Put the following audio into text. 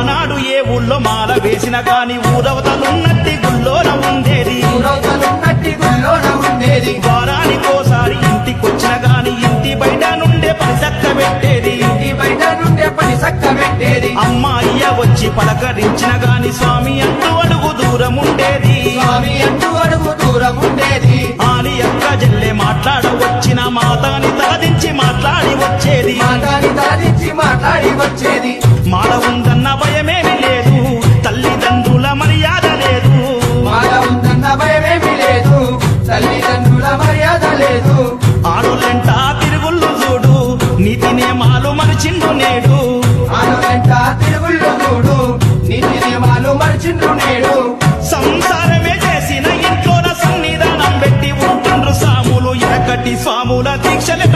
ఆనాడు ఏ ఊళ్ళో మాల వేసిన గాని ఊరవతలున్నట్టి గుల్లోన ఉండేది వారానికోసారి ఇంటికొచ్చిన గాని ఇంటి బయట నుండే పని చక్క పెట్టేది అమ్మాయ్య వచ్చి పలకరించిన గాని స్వామి అంటూ అడుగు దూరం ఉండేది ఆని అక్క జల్లె మాట్లాడ వచ్చిన మాతాని తలదించి మాట్లాడి వచ్చేది మాల ఉందన్న భయమేమి లేదు తల్లిదండ్రుల మర్యాద లేదు ఆడోళ్ళంట తిరుగుళ్ళు చూడు నీతి నియమాలు మరిచిండు నేడు సంసారమే చేసిన ఇంట్లోన సన్నిధానం పెట్టి ఉంటుండ్రు సాములు ఎనకటి స్వాముల దీక్షలు